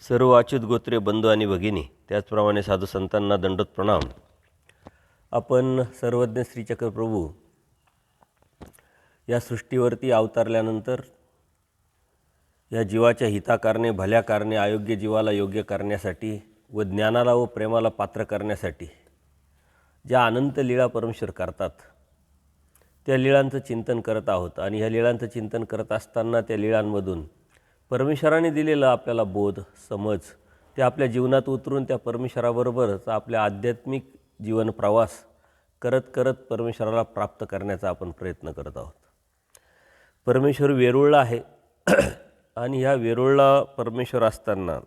सर्व अच्युत गोत्रे बंधू आणि भगिनी, त्याचप्रमाणे साधू संतांना दंडोत प्रणाम. आपण सर्वज्ञ श्रीचक्र प्रभू या सृष्टीवरती अवतरल्यानंतर या जीवाच्या हिताकारणे, भल्या कारणे, अयोग्य जीवाला योग्य करण्यासाठी व ज्ञानाला व प्रेमाला पात्र करण्यासाठी ज्या अनंत लीळा परमेश्वर करतात त्या लीळांचं चिंतन करत आहोत. आणि ह्या लीळांचं चिंतन करत असताना त्या लीळांमधून परमेश्वराने दिलेला आपल्याला बोध, समज ते आपल्या जीवनात उतरून त्या परमेश्वराबरोबरच आपल्या आध्यात्मिक जीवन प्रवास करत करत परमेश्वराला प्राप्त करण्याचा आपण प्रयत्न करत आहोत. परमेश्वर वेरूळला आहे आणि ह्या वेरूळला परमेश्वर असताना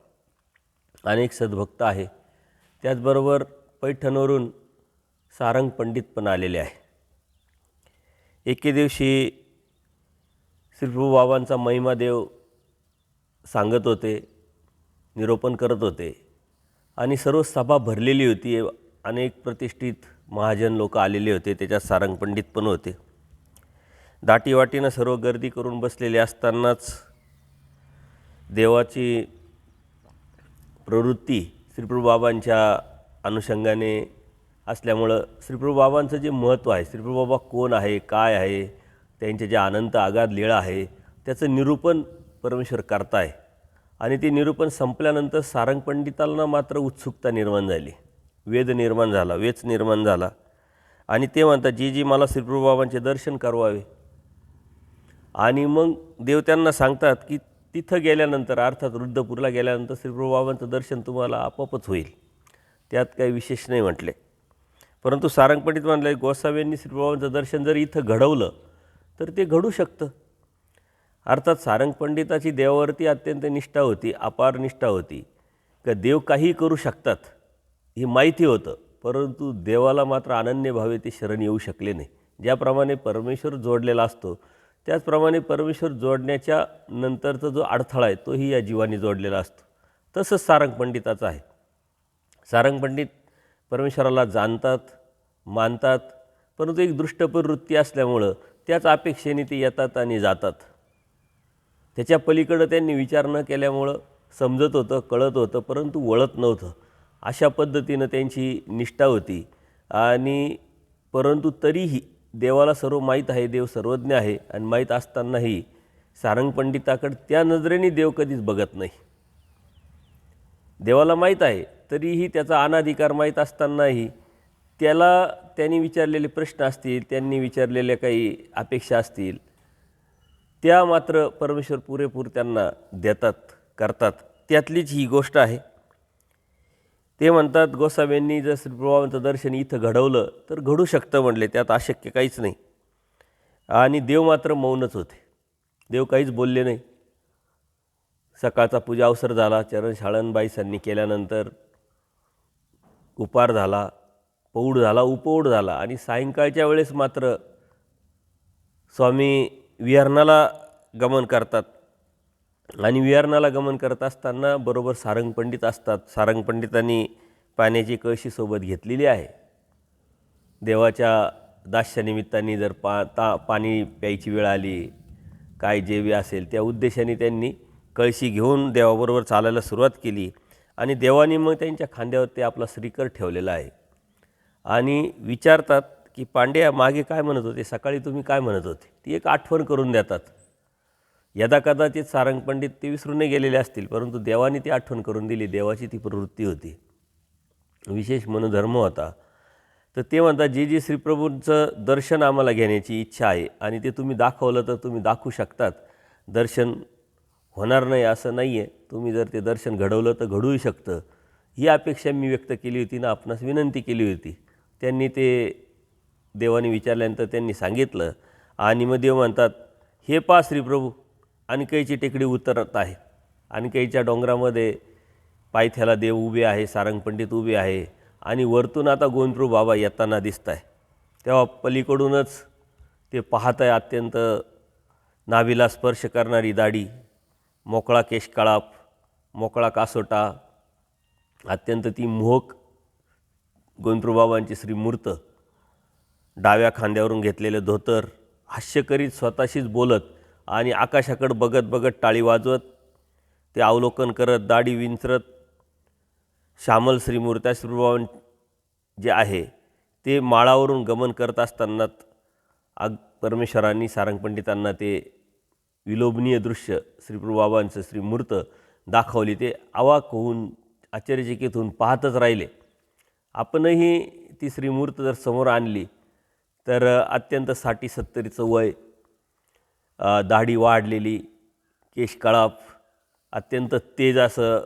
अनेक सद्भक्त आहे. त्याचबरोबर पैठणवरून सारंग पंडित पण आलेले आहे. एके दिवशी श्रीप्रभू बाबांचा महिमा देव सांगत होते, निरोपण करत होते आणि सर्व सभा भरलेली होती. अनेक प्रतिष्ठित महाजन लोक आलेले होते, त्याच्यात सारंग पंडित पण होते. दाटीवाटीनं सर्व गर्दी करून बसलेले असतानाच देवाची प्रवृत्ती श्रीप्रभू बाबांच्या अनुषंगाने असल्यामुळं श्रीप्रभू बाबांचं जे महत्त्व आहे, श्रीप्रभू बाबा कोण आहे, काय आहे, त्यांचे जे अनंत आगाध लीळा आहे त्याचं निरूपण परमेश्वर करताय. आणि ते निरूपण संपल्यानंतर सारंग पंडितांना मात्र उत्सुकता निर्माण झाली, वेच निर्माण झाला. आणि ते म्हणतात, जी मला श्रीप्रभू बाबांचे दर्शन करवावे. आणि मग देव त्यांना सांगतात की तिथं गेल्यानंतर, अर्थात रुद्रपूरला गेल्यानंतर श्रीप्रभू बाबांचं दर्शन तुम्हाला आपोआपच होईल, त्यात काही विशेष नाही म्हटले. परंतु सारंग पंडित म्हणले, गोसाव्यांनी श्रीप्रभू बाबांचं दर्शन जर इथं घडवलं तर ते घडू शकतं. अर्थात सारंग पंडिताची देवावरती अत्यंत निष्ठा होती, अपार निष्ठा होती, का देव काही करू शकतात हे माहिती होतं. परंतु देवाला मात्र अनन्य भावे ते शरण येऊ शकले नाही. ज्याप्रमाणे परमेश्वर जोडलेला असतो त्याचप्रमाणे परमेश्वर जोडण्याच्या नंतरचा जो अडथळा आहे तोही या जीवाने जोडलेला असतो. तसंच सारंग पंडिताचं आहे. सारंग पंडित परमेश्वराला जाणतात, मानतात, परंतु एक दृष्टप्रवृत्ती असल्यामुळं त्याच अपेक्षेने ते येतात आणि जातात. त्याच्या पलीकडं त्यांनी विचार न केल्यामुळं समजत होतं, कळत होतं, परंतु वळत नव्हतं. अशा पद्धतीनं त्यांची निष्ठा होती. आणि परंतु तरीही देवाला सर्व माहीत आहे, देव सर्वज्ञ आहे. आणि माहीत असतानाही सारंग पंडिताकडे त्या नजरेने देव कधीच बघत नाही. देवाला माहीत आहे तरीही त्याचा अनाधिकार माहीत असतानाही त्याला त्यांनी विचारलेले प्रश्न असतील, त्यांनी विचारलेल्या काही अपेक्षा असतील, त्या मात्र परमेश्वर पुरेपूर त्यांना देतात, करतात. त्यातलीच ही गोष्ट आहे. ते म्हणतात, गोसाव्यांनी जर श्रीप्रभूंचं दर्शन इथं घडवलं तर घडू शकतं म्हणले, त्यात अशक्य काहीच नाही. आणि देव मात्र मौनच होते, देव काहीच बोलले नाही. सकाळचा पूजा अवसर झाला, चरण शाळणबाईसांनी केल्यानंतर उपार झाला, पौढ झाला, उपौढ झाला. आणि सायंकाळच्या वेळेस मात्र स्वामी विहरणाला गमन करतात. आणि विहरणाला गमन करत असताना बरोबर सारंग पंडित असतात. सारंग पंडितांनी पाण्याची कळशी सोबत घेतलेली आहे. देवाच्या दास्यानिमित्ताने जर पाणी प्यायची वेळ आली, काय जेवी असेल, त्या उद्देशाने त्यांनी कळशी घेऊन देवाबरोबर चालायला सुरुवात केली. आणि देवाने मग त्यांच्या खांद्यावरती आपला श्रीकर ठेवलेला आहे. आणि विचारतात की, पांड्या मागे काय म्हणत होते, सकाळी तुम्ही काय म्हणत होते, ती एक आठवण करून देतात. यदा कदाचित सारंग पंडित ते विसरून गेलेले असतील, परंतु देवाने ती आठवण करून दिली. देवाची ती प्रवृत्ती होती, विशेष मनोधर्म होता. तर ते म्हणतात, जी श्रीप्रभूंचं दर्शन आम्हाला घेण्याची इच्छा आहे आणि ते तुम्ही दाखवलं तर तुम्ही दाखवू शकतात. दर्शन होणार नाही असं नाही आहे, तुम्ही जर ते दर्शन घडवलं तर घडूही शकतं, ही अपेक्षा मी व्यक्त केली होती ना, आपणास विनंती केली होती. त्यांनी ते देवाने विचारल्यानंतर त्यांनी सांगितलं. आणि मग देव म्हणतात, हे पहा श्रीप्रभू अनकईची टेकडी उतरत आहे. अनकईच्या डोंगरामध्ये पायथ्याला देव उभे आहे, सारंग पंडित उभे आहे. आणि वरतून आता गोविंदप्रभू बाबा येताना दिसत आहे. तेव्हा पलीकडूनच ते पाहत आहे, अत्यंत नाभीला स्पर्श करणारी दाढी, मोकळा केशकळाप, मोकळा कासोटा, अत्यंत ती मोहक गोविंदप्रभू बाबांची श्रीमूर्त, डाव्या खांद्यावरून घेतलेलं धोतर, हास्य करीत स्वतःशीच बोलत आणि आकाशाकडे बघत बघत टाळी वाजवत ते अवलोकन करत दाढी विंचरत श्यामल श्रीमूर्त्या श्रीप्रभुवान जे आहे ते माळावरून गमन करत असतानाच परमेश्वरांनी सारंगपंडितांना ते विलोभनीय दृश्य श्रीप्रभुबाबांचं श्रीमूर्त दाखवली. ते अवाक होऊन आश्चर्यचकित होऊन पाहतच राहिले. आपणही ती श्रीमूर्त जर समोर आणली तर अत्यंत 60-70चं वय, दाढी वाढलेली, केशकळाप, अत्यंत तेज असं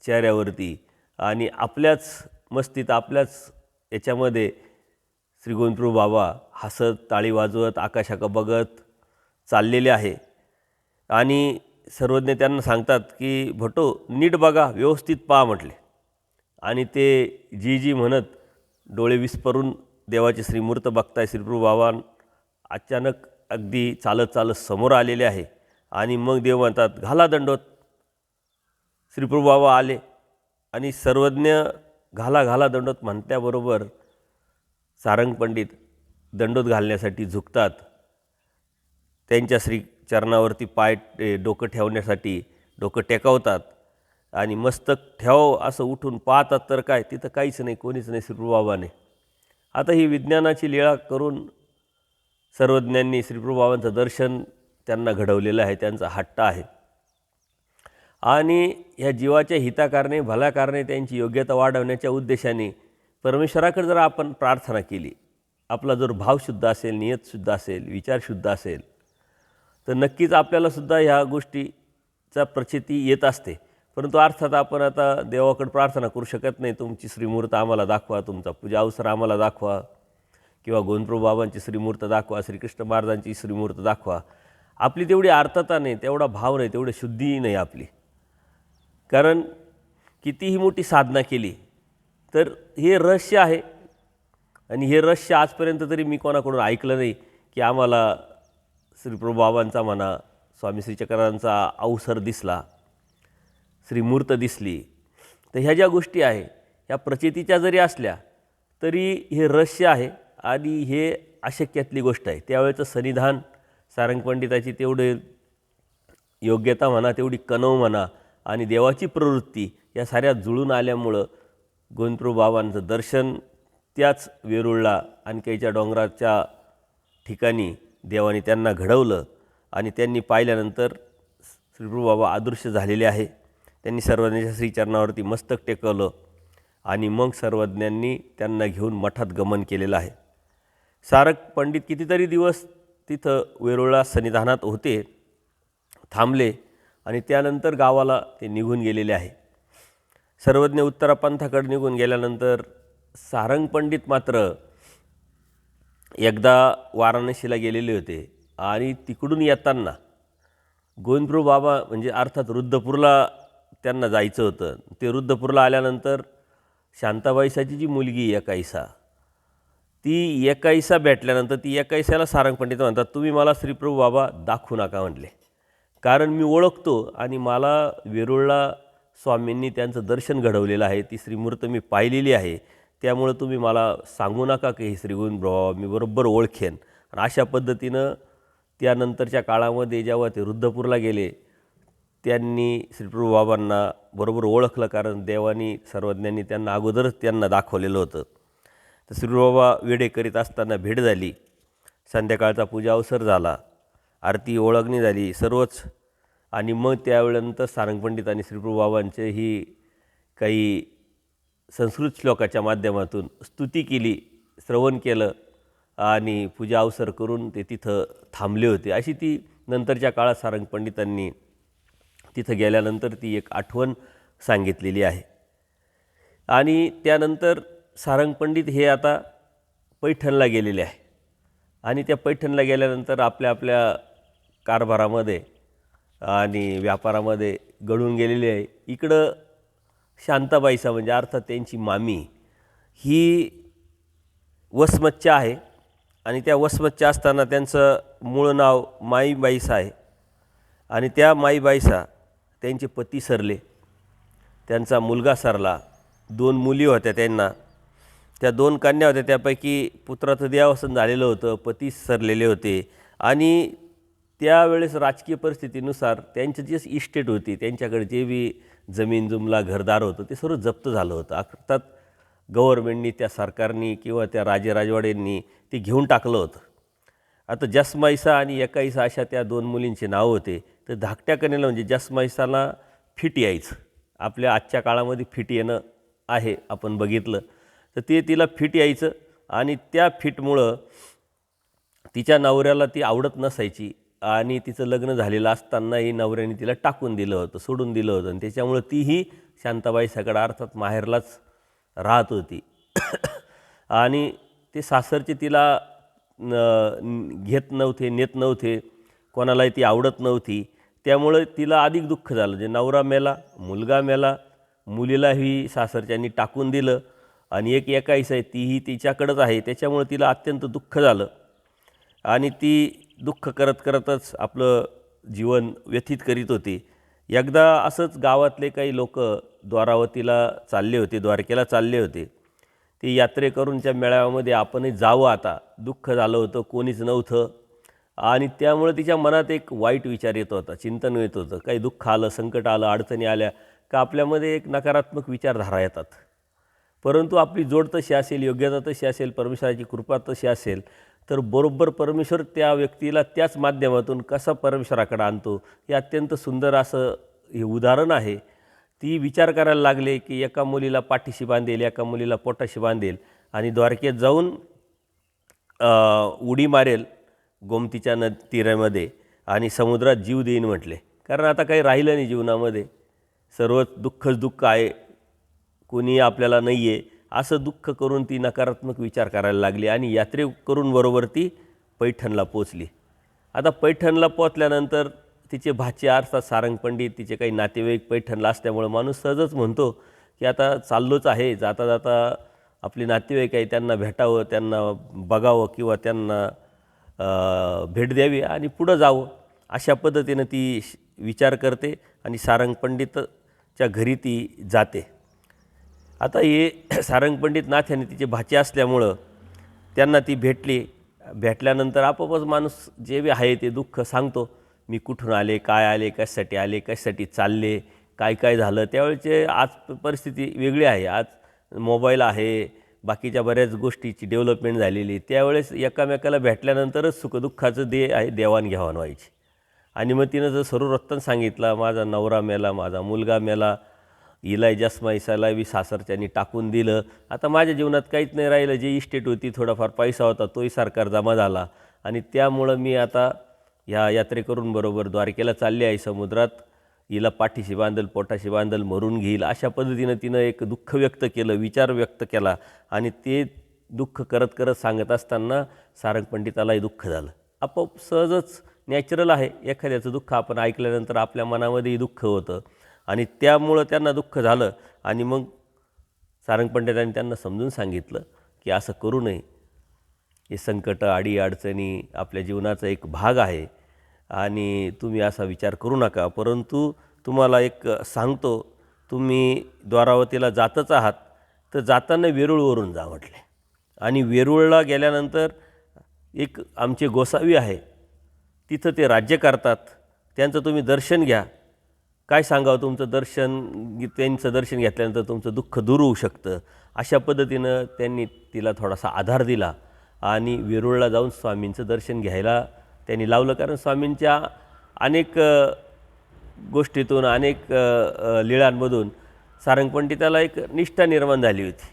चेहऱ्यावरती आणि आपल्याच मस्तीत आपल्याच याच्यामध्ये श्री गोविंदप्रभू बाबा हसत टाळी वाजवत आकाशाकडे बघत चाललेले आहे. आणि सर्वज्ञ त्यांना सांगतात की भटो नीट बघा, व्यवस्थित पहा म्हटले. आणि ते जी म्हणत डोळे विस्परून देवाचे श्रीमूर्त बघताय. श्रीप्रभू बाबा अचानक अगदी चालत चालत समोर आलेले आहे. आणि मग देव म्हणतात घाला दंडोत. श्रीप्रभू बाबा आले आणि सर्वज्ञ घाला दंडोत म्हणत्याबरोबर सारंगपंडित दंडोत घालण्यासाठी झुकतात. त्यांच्या चरणावरती डोकं ठेवण्यासाठी डोकं टेकवतात आणि मस्तक ठेव असं उठून पाहतात तर काय, तिथं काहीच नाही, कोणीच नाही, श्रीप्रभुबाबाने. आता ही विज्ञानाची लीळा करून सर्वज्ञांनी श्रीप्रभुबाबांचं दर्शन त्यांना घडवलेलं आहे. त्यांचा हट्ट आहे. आणि ह्या जीवाच्या हिताकारणे भल्याकारणे त्यांची योग्यता वाढवण्याच्या उद्देशाने परमेश्वराकडे जर आपण प्रार्थना केली, आपला जर भाव शुद्ध असेल, नियत शुद्ध असेल, विचार शुद्ध असेल, तर नक्कीच आपल्यालासुद्धा ह्या गोष्टीचा प्रचिती येत असते. परंतु अर्थात आपण आता देवाकडे प्रार्थना करू शकत नाही, तुमची श्रीमूर्त आम्हाला दाखवा, तुमचा पूजा अवसर आम्हाला दाखवा, किंवा गोविंदप्रभू बाबांची श्रीमूर्त दाखवा, श्रीकृष्ण महाराजांची श्रीमूर्त दाखवा. आपली तेवढी आर्तता नाही, तेवढा भाव नाही, तेवढी शुद्धी नाही आपली. कारण कितीही मोठी साधना केली तर हे रहस्य आहे. आणि हे रहस्य आजपर्यंत तरी मी कोणाकडून ऐकलं नाही की आम्हाला श्रीप्रभू बाबांचा म्हणा, स्वामी श्रीचक्रांचा अवसर दिसला, श्रीमूर्त दिसली. तर ह्या ज्या गोष्टी आहे ह्या प्रचितीच्या जरी असल्या तरी हे रहस्य आहे आणि हे अशक्यातली गोष्ट आहे. त्यावेळेचं सन्निधान सारंगपंडिताची तेवढे योग्यता म्हणा, तेवढी कणव म्हणा आणि देवाची प्रवृत्ती या साऱ्या जुळून आल्यामुळं गोविंदप्रभू बाबांचं दर्शन त्याच वेरूळला आणखीच्या डोंगराच्या ठिकाणी देवाने त्यांना घडवलं. आणि त्यांनी पाहिल्यानंतर श्रीप्रभू बाबा अदृश्य झालेले आहे. त्यांनी सर्वज्ञाच्या श्रीचरणावरती मस्तक टेकवलं आणि मग सर्वज्ञांनी त्यांना घेऊन मठात गमन केलेलं आहे. सारंग पंडित कितीतरी दिवस तिथं वेरूळला सन्निधानात होते, थांबले आणि त्यानंतर गावाला ते निघून गेलेले आहे. सर्वज्ञ उत्तरापंथाकडे निघून गेल्यानंतर सारंग पंडित मात्र एकदा वाराणसीला गेलेले होते आणि तिकडून येताना गोविंदप्रभू बाबा म्हणजे अर्थात रुद्धपूरला त्यांना जायचं होतं. ते रुद्धपूरला आल्यानंतर शांताबाईसाची जी मुलगी एकाईसा, ती एकाईसा भेटल्यानंतर ती एकाईसाला सारंग पंडित म्हणतात तुम्ही मला श्रीप्रभू बाबा दाखवू नका म्हटले, कारण मी ओळखतो आणि मला वेरूळला स्वामींनी त्यांचं दर्शन घडवलेलं आहे, ती श्रीमूर्त मी पाहिलेली आहे, त्यामुळे तुम्ही मला सांगू नका की हे श्री गोविंदप्रभू बाबा, मी बरोबर ओळखेन. आणि अशा पद्धतीनं त्यानंतरच्या काळामध्ये जेव्हा ते रुद्धपूरला गेले त्यांनी श्रीप्रभू बाबांना बरोबर ओळखलं, कारण देवानी सर्वज्ञांनी त्यांना अगोदरच त्यांना दाखवलेलं होतं. तर श्रीप्रभू बाबा वेढे करीत असताना भेट झाली. संध्याकाळचा पूजा अवसर झाला, आरती ओळखणी झाली सर्वच. आणि मग त्यावेळेनंतर सारंगपंडितांनी श्रीप्रभू बाबांचे ही काही संस्कृत श्लोकाच्या माध्यमातून स्तुती केली, श्रवण केलं आणि पूजा अवसर करून ते तिथं थांबले होते. अशी ती नंतरच्या काळात सारंगपंडितांनी तिथं गेल्यानंतर ती एक आठवण सांगितलेली आहे. आणि त्यानंतर सारंगपंडित हे आता पैठणला गेलेले आहे आणि त्या पैठणला गेल्यानंतर आपल्या आपल्या कारभारामध्ये आणि व्यापारामध्ये गळून गेलेले आहे. इकडं शांताबाईसा म्हणजे अर्थात त्यांची मामी ही वसमतच्या आहे आणि त्या वसमतच्या असताना त्यांचं मूळ नाव माईबाईसा आहे. आणि त्या माईबाईसा त्यांचे पती सरले, त्यांचा मुलगा सरला, 2 मुली होत्या त्यांना, त्या 2 कन्या होत्या, त्यापैकी पुत्राचं देहावसन झालेलं होतं, पती सरलेले होते आणि त्यावेळेस राजकीय परिस्थितीनुसार त्यांची जी इस्टेट होती, त्यांच्याकडे जे बी जमीन जुमला घरदार होतं ते सर्व जप्त झालं होतं. अर्थात गव्हर्नमेंटनी, त्या सरकारनी किंवा त्या राजेराजवाड्यांनी ते घेऊन टाकलं होतं. आता जसमाईसा आणि एकाईसा अशा त्या 2 मुलींचे नाव होते. तर धाकट्या कन्येला म्हणजे जसमाईसाला फिट यायचं. आपल्या आजच्या काळामध्ये फिट येणं आहे, आपण बघितलं तर ते तिला फिट यायचं आणि त्या फिटमुळं तिच्या नवऱ्याला ती आवडत नसायची आणि तिचं लग्न झालेलं असतानाही नवऱ्याने तिला टाकून दिलं होतं, सोडून दिलं होतं आणि त्याच्यामुळं तीही शांताबाई सगळं अर्थात माहेरलाच राहत होती. आणि ते सासरचे तिला घेत नव्हते, नेत नव्हते, कोणालाही ती आवडत नव्हती. त्यामुळं तिला अधिक दुःख झालं. जे नवरा मेला, मुलगा मेला, मुलीलाही सासरच्यांनी टाकून दिलं आणि एक एकाईस आहे तीही तिच्याकडंच आहे. त्याच्यामुळं तिला अत्यंत दुःख झालं आणि ती दुःख करत करतच आपलं जीवन व्यतीत करीत होती. एकदा असंच गावातले काही लोक द्वारावतीला चालले होते, द्वारकेला चालले होते. ते यात्रेकरूंच्या मेळाव्यामध्ये आपणही जावं, आता दुःख झालं होतं, कोणीच नव्हतं आणि त्यामुळे तिच्या मनात एक वाईट विचार येत होता, चिंतन येत होतं. काही दुःख आलं, संकट आलं, अडचणी आल्या का आपल्यामध्ये एक नकारात्मक विचारधारा येतात. परंतु आपली जोड तशी असेल, योग्यता तशी असेल, परमेश्वराची कृपा तशी असेल तर बरोबर परमेश्वर त्या व्यक्तीला त्याच माध्यमातून कसा परमेश्वराकडे आणतो, हे अत्यंत सुंदर असं हे उदाहरण आहे. ती विचार करायला लागले की एका मुलीला पाठीशी बांधेल, एका मुलीला पोटाशी बांधेल आणि द्वारकेत जाऊन उडी मारेल गोमतीच्या तीरामध्ये आणि समुद्रात जीव देईन म्हटले. कारण आता काही राहिलं नाही जीवनामध्ये, सर्वच दुःखच दुःख आहे, कोणी आपल्याला नाही आहे असं दुःख करून ती नकारात्मक विचार करायला लागली आणि यात्रे करून बरोबर ती पैठणला पोचली. आता पैठणला पोचल्यानंतर तिचे भाचे अर्थात सारंग पंडित, तिचे काही नातेवाईक पैठणला असल्यामुळं माणूस सहजच म्हणतो की आता चाललोच आहे, जाता जाता आपले नातेवाईक आहे त्यांना भेटावं, त्यांना बघावं किंवा त्यांना भेट द्यावी आणि पुढं जावं. अशा पद्धतीनं ती विचार करते आणि सारंग पंडितच्या घरी ती जाते. आता हे सारंग पंडित नाथ्याने तिचे भाचे असल्यामुळं त्यांना ती भेटली. भेटल्यानंतर आपोआपच माणूस जे बी आहे ते दुःख सांगतो. मी कुठून आले, काय आले, कशासाठी आले, कशासाठी चालले, काय काय झालं. त्यावेळेचे आज परिस्थिती वेगळी आहे. आज मोबाईल आहे, बाकीच्या बऱ्याच गोष्टीची डेव्हलपमेंट झालेली. त्यावेळेस एकामेकाला भेटल्यानंतरच सुखदुःखाचं देवाणघेवाण व्हायची. आणि मग तिनं जर सर्व रत्न सांगितलं, माझा नवरा मेला, माझा मुलगा मेला, हिला जसमाईसाला बी सासरच्यानी टाकून दिलं, आता माझ्या जीवनात काहीच नाही राहिलं. जे इस्टेट होती, थोडाफार पैसा होता, तोही सरकार जमा झाला आणि त्यामुळं मी आता ह्या यात्रेकरून बरोबर द्वारकेला चालली आहे. समुद्रात हिला पाठीशी बांधल, पोटाशी बांधल, मरून घेईल. अशा पद्धतीनं तिनं एक दुःख व्यक्त केलं, विचार व्यक्त केला आणि ते दुःख करत करत सांगत असताना सारंग पंडितालाही दुःख झालं. आपोआप सहजच नॅचरल आहे, एखाद्याचं दुःख आपण ऐकल्यानंतर आपल्या मनामध्येही दुःख होतं आणि त्यामुळं त्यांना दुःख झालं. आणि मग सारंग पंडितांनी त्यांना समजून सांगितलं की असं करू नये, हे संकट, अडीअडचणी आपल्या जीवनाचा एक भाग आहे आणि तुम्ही असा विचार करू नका. परंतु तुम्हाला एक सांगतो, तुम्ही द्वारावतीला जातच आहात तर जाताना वेरूळवरून जा म्हटले. आणि वेरूळला गेल्यानंतर एक आमचे गोसावी आहे, तिथं ते राज्य करतात, त्यांचं तुम्ही दर्शन घ्या. काय सांगावं, तुमचं त्यांचं दर्शन घेतल्यानंतर तुमचं दुःख दूर होऊ शकतं. अशा पद्धतीनं त्यांनी तिला थोडासा आधार दिला आणि वेरूळला जाऊन स्वामींचं दर्शन घ्यायला त्यांनी लावलं. कारण स्वामींच्या अनेक गोष्टीतून, अनेक लीळांमधून सारंग पंडिताला एक निष्ठा निर्माण झाली होती,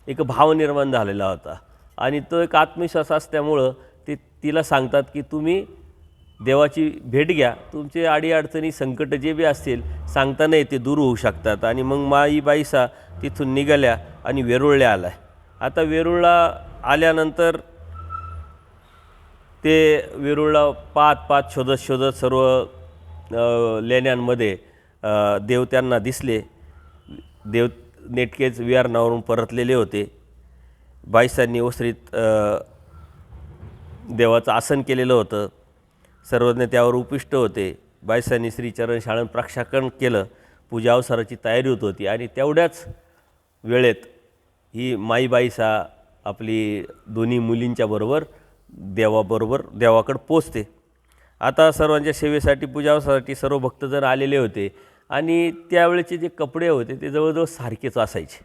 एक भाव निर्माण झालेला होता आणि तो एक आत्मविश्वास असल्यामुळं ते तिला सांगतात की तुम्ही देवाची भेट घ्या, तुमचे अडीअडचणी, संकट जे बी असतील सांगताना ते दूर होऊ शकतात. आणि मग माई बाईसा तिथून निघाल्या आणि वेरूळला आल्या. आता वेरूळला आल्यानंतर ते वेरूळला पाहत शोधत सर्व लेण्यांमध्ये देव त्यांना दिसले. देव नेटकेच विहारणावरून परतलेले होते. बाईसांनी ओसरीत देवाचं आसन केलेलं होतं, सर्वज्ञ त्यावर उपविष्ट होते. बाईसांनी श्रीचरण शाळण प्रक्षालन केलं, पूजा अवसराची तयारी होत होती आणि तेवढ्याच वेळेत ही माई बाईसा आपली दोन्ही मुलींच्या बरोबर देवाकडं पोचते. आता सर्वांच्या सेवेसाठी पूजासाठी सर्व भक्तजन आलेले होते आणि त्यावेळेचे जे कपडे होते ते जवळजवळ सारखेच असायचे,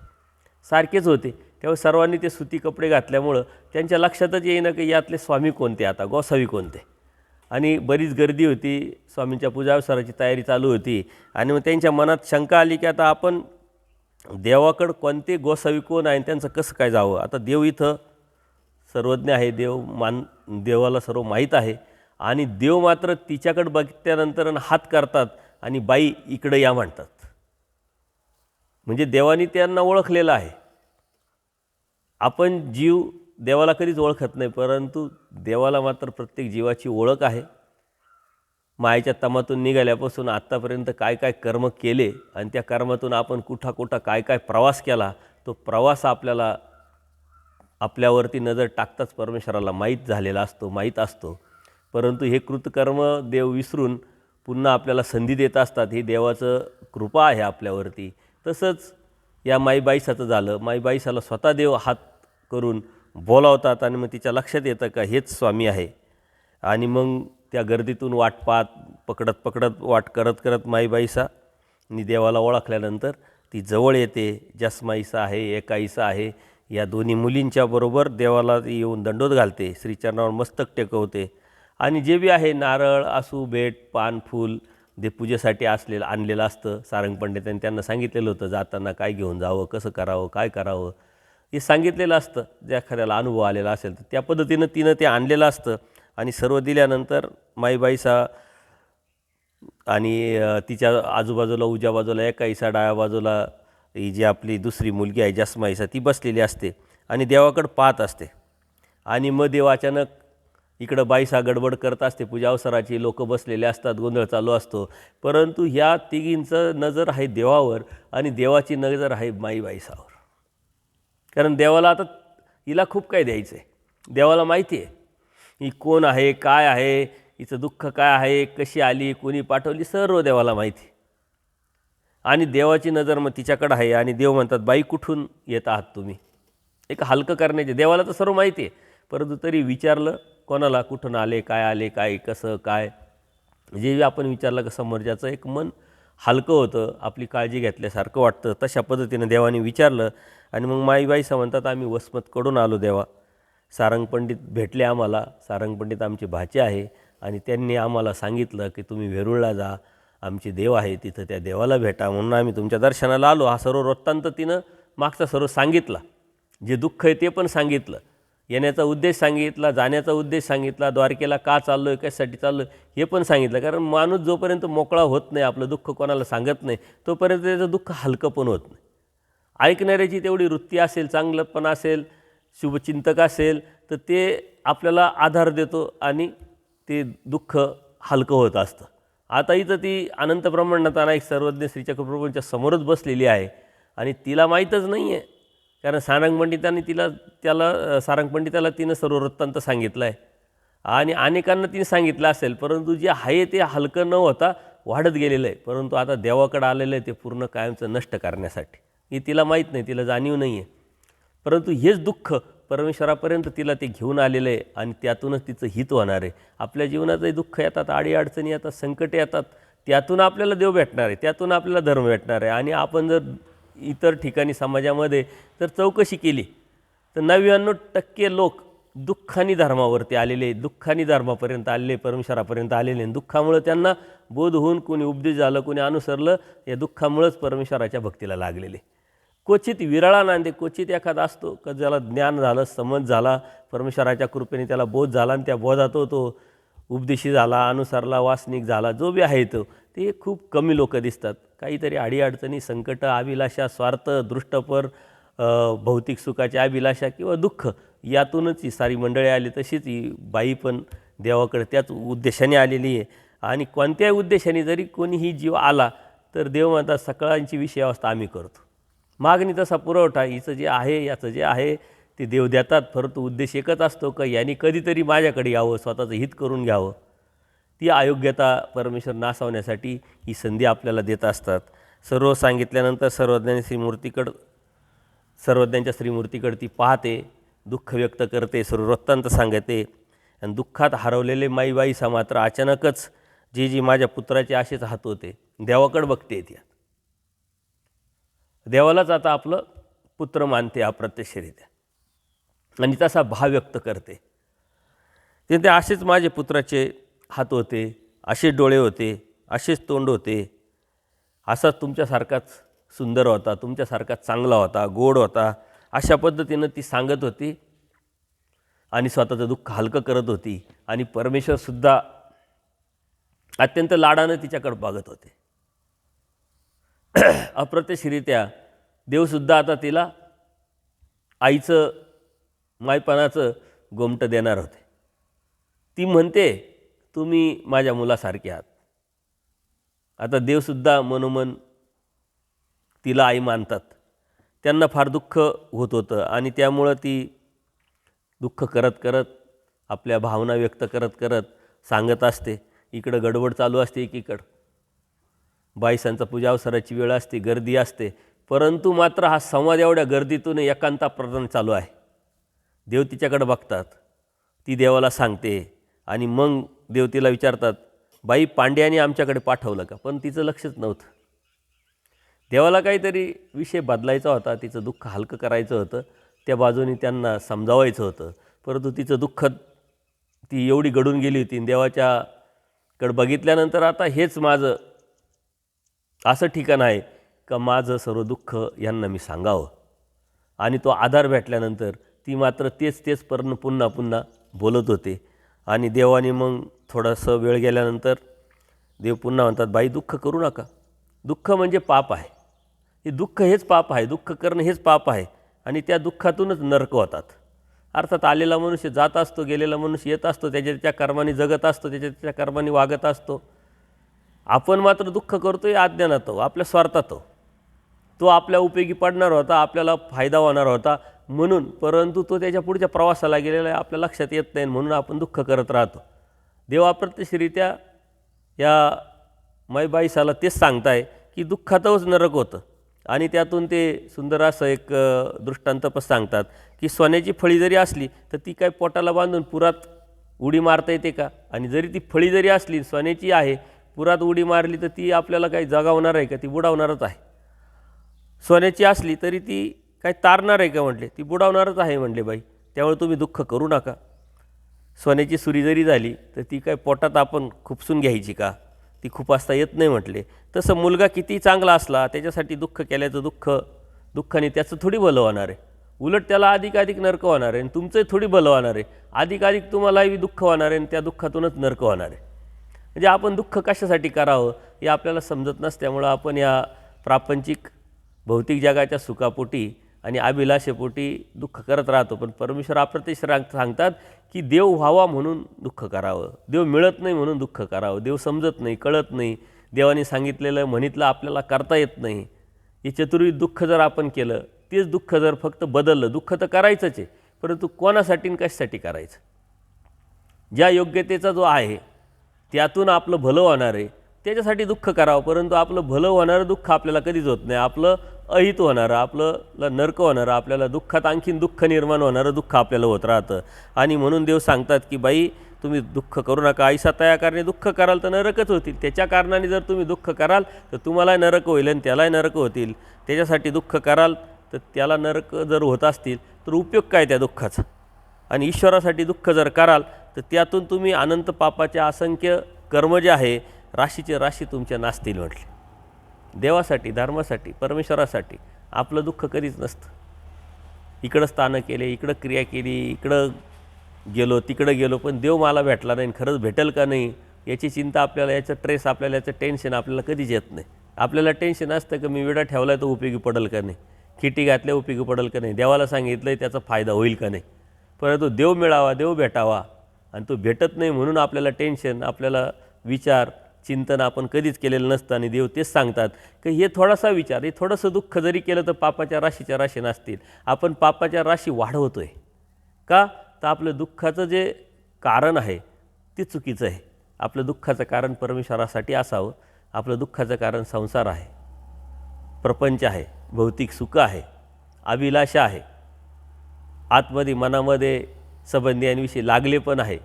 सारखेच होते. त्यावेळी सर्वांनी ते सुती कपडे घातल्यामुळं त्यांच्या लक्षातच येईना की यातले स्वामी कोणते, आता गोसावी कोणते. आणि बरीच गर्दी होती, स्वामींच्या पूजाविसाराची तयारी चालू होती. आणि मग त्यांच्या मनात शंका आली की आता आपण देवाकडं कोणते गोसावी कोण आहे आणि त्यांचं कसं काय जावं. आता देव इथं सर्वज्ञ आहे, देवाला सर्व माहीत आहे. आणि देव मात्र तिच्याकडं बघितल्यानंतर हात करतात आणि बाई इकडं या म्हणतात. म्हणजे देवाने त्यांना ओळखलेलं आहे. आपण जीव देवाला कधीच ओळखत नाही, परंतु देवाला मात्र प्रत्येक जीवाची ओळख आहे. मायेच्या तमातून निघाल्यापासून आत्तापर्यंत काय काय कर्म केले आणि त्या कर्मातून आपण कुठं काय काय प्रवास केला, तो प्रवास आपल्यावरती नजर टाकताच परमेश्वराला माहीत असतो. परंतु हे कृतकर्म देव विसरून पुन्हा आपल्याला संधी देत असतात. ही देवाचं कृपा आहे आपल्यावरती. तसंच या माईबाईसाचं झालं. माईबाईसाला स्वतः देव हात करून बोलावतात आणि मग तिच्या लक्षात येतं का हेच स्वामी आहे. आणि मग त्या गर्दीतून वाट पकडत वाट करत माईबाईसा आणि देवाला ओळखल्यानंतर ती जवळ येते. जसमाईसा आहे, एकाईसा आहे, या दोन्ही मुलींच्या बरोबर देवाला येऊन दंडोत घालते, श्रीचरणावर मस्तक टेकवते. आणि जे बी आहे नारळ, आसू, भेट, पान, फूल ते पूजेसाठी आणलेलं असतं. सारंग पंडितांनी त्यांना सांगितलेलं होतं जाताना काय घेऊन जावं, कसं करावं, काय करावं हे सांगितलेलं असतं. ज्या एखाद्याला अनुभव आलेला असेल तर त्या पद्धतीनं तिनं ते आणलेलं असतं. आणि सर्व दिल्यानंतर माईबाईसा आणि तिच्या आजूबाजूला उजव्या बाजूला एकाईसा, डाव्या बाजूला ही जी आपली दुसरी मुलगी आहे जसमाईसा ती बसलेली असते आणि देवाकडं पाहत असते. आणि मग देव अचानक इकडं बाईसा गडबड करत असते, पूजा अवसराची लोक बसलेले असतात, गोंधळ चालू असतो. परंतु ह्या तिघींचं नजर आहे देवावर आणि देवाची नजर आहे माईबाईसावर. कारण देवाला आता हिला खूप काही द्यायचं आहे. देवाला माहिती आहे ही कोण आहे, काय आहे, हिचं दुःख काय आहे, कशी आली, कोणी पाठवली, सर्व देवाला माहिती. आणि देवाची नजर मग तिच्याकडं आहे. आणि देव म्हणतात बाई कुठून येत आहात तुम्ही. एक हलकं करण्याचे, देवाला तर सर्व माहिती आहे परंतु तरी विचारलं कोणाला, कुठून आले, काय कसं काय, जे आपण विचारलं का समोरच्याचं एक मन हलकं होतं, आपली काळजी घेतल्यासारखं वाटतं. तशा पद्धतीनं देवाने विचारलं. आणि मग माईबाईसा म्हणतात आम्ही वसमतकडून आलो देवा, सारंग पंडित भेटले आम्हाला. सारंग पंडित आमचे भाचे आहे आणि त्यांनी आम्हाला सांगितलं की तुम्ही वेरूळला जा, आमचे देव आहे तिथं, त्या देवाला भेटा, म्हणून आम्ही तुमच्या दर्शनाला आलो. हा सर्व वृत्तांत तिनं मागचा सर्व सांगितला. जे दुःख आहे ते पण सांगितलं, येण्याचा उद्देश सांगितला, जाण्याचा उद्देश सांगितला, द्वारकेला का चाललो आहे, कशासाठी चाललो आहे हे पण सांगितलं. कारण माणूस जोपर्यंत मोकळा होत नाही, आपलं दुःख कोणाला सांगत नाही, तोपर्यंत त्याचं दुःख हलकं पण होत नाही. ऐकणाऱ्याची तेवढी वृत्ती असेल, चांगलं पण असेल, शुभचिंतक असेल तर ते आपल्याला आधार देतो आणि ते दुःख हलकं होत असतं. आता इथं ती अनंत ब्रह्मांडात अनेक सर्वज्ञ श्रीचक्रप्रभूंच्या समोरच बसलेली आहे आणि तिला माहीतच नाही आहे. कारण सारंग पंडिताला तिनं सर्व वृत्तांत सांगितलं आहे आणि अनेकांना तिने सांगितलं असेल, परंतु जे आहे ते हलकं न होता वाढत गेलेलं आहे. परंतु आता देवाकडं आलेलं आहे ते पूर्ण कायमचं नष्ट करण्यासाठी. हे तिला माहीत नाही, तिला जाणीव नाही आहे. परंतु हेच दुःख परमेश्वरापर्यंत तिला ते घेऊन आलेलं आहे आणि त्यातूनच तिचं हित होणार आहे. आपल्या जीवनातही दुःख येतात, अडीअडचणी येतात, संकटे येतात, त्यातून आपल्याला देव भेटणार आहे, त्यातून आपल्याला धर्म भेटणार आहे. आणि आपण जर इतर ठिकाणी समाजामध्ये जर चौकशी केली तर 99% लोक दुःखानी धर्मावरती आलेले, दुःखानी धर्मापर्यंत आलेले, परमेश्वरापर्यंत आलेले. दुःखामुळं त्यांना बोध होऊन कोणी उपदेश झालं, कोणी अनुसरलं, या दुःखामुळंच परमेश्वराच्या भक्तीला लागलेले. क्वचित विरळा नांदे, क्वचित एखादा असतो का ज्याला ज्ञान झालं, समज झाला, परमेश्वराच्या कृपेने त्याला बोध झाला आणि त्या बोधातो तो उपदेशी झाला, अनुसरला, वासनिक झाला, जो बी आहे ते खूप कमी लोक दिसतात. काहीतरी अडीअडचणी, संकट, अभिलाषा, स्वार्थ, दृष्टपर, भौतिक सुखाची अभिलाषा किंवा दुःख, यातूनच ही सारी मंडळी आली. तशीच ही बाई पण देवाकडे त्याच उद्देशाने आलेली आहे. आणि कोणत्याही उद्देशाने जरी कोणीही जीव आला तर देव म्हणतात सगळ्यांची विषय अवस्था आम्ही करतो. मागणी तसा पुरवठा, हिचं जे आहे, याचं जे आहे ते देव देतात. परंतु उद्देश एकच असतो का यांनी कधीतरी माझ्याकडे यावं, स्वतःचं हित करून घ्यावं. ती अयोग्यता परमेश्वर नासवण्यासाठी ही संधी आपल्याला देत असतात. सर्व सांगितल्यानंतर सर्वज्ञांच्या श्रीमूर्तीकडं ती पाहते, दुःख व्यक्त करते, सर्व वृत्तांत सांगते आणि दुःखात हरवलेले माईबाईसा मात्र अचानकच जी माझ्या पुत्राचे आशेच हात होते देवाकडे बघते ती देवालाच आता आपलं पुत्र मानते अप्रत्यक्षरित्या आणि तसा भाव व्यक्त करते. ते असेच माझे पुत्राचे हात होते, असेच डोळे होते, असेच तोंड होते, असाच तुमच्यासारखाच सुंदर होता, तुमच्यासारखाच चांगला होता, गोड होता, अशा पद्धतीनं ती सांगत होती आणि स्वतःचं दुःख हलकं करत होती. आणि परमेश्वरसुद्धा अत्यंत लाडानं तिच्याकडे बघत होते. अप्रत्यक्षरित्या देवसुद्धा आता तिला आईचं मायपणाचं गोमटं देणार होते. ती म्हणते तुम्ही माझ्या मुलासारखे आहात. आता देवसुद्धा मनोमन तिला आई मानतात. त्यांना फार दुःख होत होतं आणि त्यामुळं ती दुःख करत करत आपल्या भावना व्यक्त करत करत सांगत असते. इकडं गडबड चालू असते, एकीकडं बाईसांचा पूजा अवसराची वेळ असते, गर्दी असते, परंतु मात्र हा संवाद एवढ्या गर्दीतून एकांताप्रधान चालू आहे. देव तिच्याकडे बघतात, ती देवाला सांगते आणि मग देव तिला विचारतात, बाई पांड्याने आमच्याकडे पाठवलं का? पण तिचं लक्षच नव्हतं. देवाला काहीतरी विषय बदलायचा होता, तिचं दुःख हलकं करायचं होतं, त्या बाजूने त्यांना समजावायचं होतं. परंतु तिचं दुःख ती एवढी गडून गेली होती. देवाच्याकडे बघितल्यानंतर आता हेच माझं असं ठिकाण आहे का माझं सर्व दुःख यांना मी सांगावं. आणि तो आधार भेटल्यानंतर ती मात्र तेच पुन्हा पुन्हा बोलत होते. आणि देवाने मग थोडासा वेळ गेल्यानंतर देव पुन्हा म्हणतात, बाई दुःख करू नका. दुःख म्हणजे पाप आहे. हे दुःख हेच पाप आहे. दुःख करणं हेच पाप आहे. आणि त्या दुःखातूनच नरक होतात. अर्थात आलेला मनुष्य जात असतो, गेलेला मनुष्य येत असतो, त्याच्या कर्माने जगत असतो, त्याच्या कर्माने वागत असतो. आपण मात्र दुःख करतोय अज्ञानात, आपल्या स्वार्थात. तो आपल्या उपयोगी पडणार होता, आपल्याला फायदा होणार होता म्हणून, परंतु तो त्याच्या पुढच्या प्रवासाला गेलेला आहे, आपल्या लक्षात येत नाही म्हणून आपण दुःख करत राहतो. देव अप्रत्यक्षरित्या या माईबाईसाला तेच सांगताय की दुःखातच नरक होतं. आणि त्यातून ते सुंदर असं एक दृष्टांत पण सांगतात की सोन्याची फळी जरी असली तर ती काय पोटाला बांधून पुरात उडी मारता येते का? आणि जरी ती फळी जरी असली सोन्याची आहे, पुरात उडी मारली तर ती आपल्याला काही जगावणार आहे का? ती बुडावणारच आहे. सोन्याची असली तरी ती काय तारणार आहे का? म्हटले ती बुडावणारच आहे म्हणले बाई. त्यामुळे तुम्ही दुःख करू नका. सोन्याची सुरी जरी झाली तर ती काय पोटात आपण खुपसून घ्यायची का? ती खुपासता येत नाही म्हटले. तसं मुलगा किती चांगला असला त्याच्यासाठी दुःख केल्याचं दुःखाने त्याचं थोडी भलं होणार आहे. उलट त्याला अधिकाधिक नरक होणार आहे. आणि तुमचंही थोडी भलं होणार आहे. अधिकाधिक तुम्हालाही दुःख होणार आहे आणि त्या दुःखातूनच नरक होणार आहे. म्हणजे आपण दुःख कशासाठी करावं हे आपल्याला समजत नसल्यामुळं आपण या प्रापंचिक भौतिक जगाच्या सुखापोटी आणि अभिलाषेपोटी दुःख करत राहतो. पण परमेश्वर अप्रत्यक्ष सांगतात की देव व्हावा म्हणून दुःख करावं, देव मिळत नाही म्हणून दुःख करावं, देव समजत नाही, कळत नाही, देवाने सांगितलेलं म्हणितलं आपल्याला करता येत नाही. हे चतुर्विध दुःख जर आपण केलं, तेच दुःख जर फक्त बदललं, दुःख तर करायचंच आहे, परंतु कोणासाठी आणि कशासाठी करायचं? ज्या योग्यतेचा जो आहे त्यातून आपलं भलं होणार आहे त्याच्यासाठी दुःख करावं. परंतु आपलं भलं होणारं दुःख आपल्याला कधीच होत नाही. आपलं अहित होणारं, आपल्याला नरक होणारं, आपल्याला दुःखात आणखीन दुःख निर्माण होणारं दुःख आपल्याला होत राहतं. आणि म्हणून देव सांगतात की बाई तुम्ही दुःख करू नका. ऐसा तया कारणे दुःख कराल तर नरकच होतील. त्याच्या कारणाने जर तुम्ही दुःख कराल तर तुम्हालाही नरक होईल आणि त्यालाही नरक होतील. त्याच्यासाठी दुःख कराल तर त्याला नरक जर होत असतील तर उपयोग काय त्या दुःखाचा? आणि ईश्वरासाठी दुःख जर कराल तर त्यातून तुम्ही अनंत पापाचे असंख्य कर्म जे आहे राशीचे राशी तुमच्या नासतील म्हटले. देवासाठी, धर्मासाठी, परमेश्वरासाठी आपलं दुःख कधीच नसतं. इकडं स्थानं केले, इकडं क्रिया केली, इकडं गेलो, तिकडं गेलो, पण देव मला भेटला नाही, खरंच भेटेल का नाही याची चिंता आपल्याला, याचं ट्रेस आपल्याला, याचं टेन्शन आपल्याला कधीच येत नाही. आपल्याला टेन्शन असतं की मी विडा ठेवला आहे तो उपयोगी पडेल का नाही, खिटी घातल्या उपयोगी पडेल का नाही, देवाला सांगितलं आहे त्याचा फायदा होईल का नाही. परंतु देव मिळावा, देव भेटावा, आणि तो भेटत नाही म्हणून आपल्याला टेन्शन, आपल्याला विचार, चिंतन आपण कधीच केलेलं नसतं. आणि देव तेच सांगतात की हे थोडासा विचार, हे थोडंसं दुःख जरी केलं तर पापाच्या राशीच्या राशी नसतील. आपण पापाच्या राशी वाढवतो आहे का? तर आपलं दुःखाचं जे कारण आहे ते चुकीचं आहे. आपलं दुःखाचं कारण परमेश्वरासाठी असावं. आपलं दुःखाचं कारण संसार आहे, प्रपंच आहे, भौतिक सुख आहे, अभिलाषा आहे, आतमध्ये मनामध्ये संबंधियांविषयी लागले पण आहे.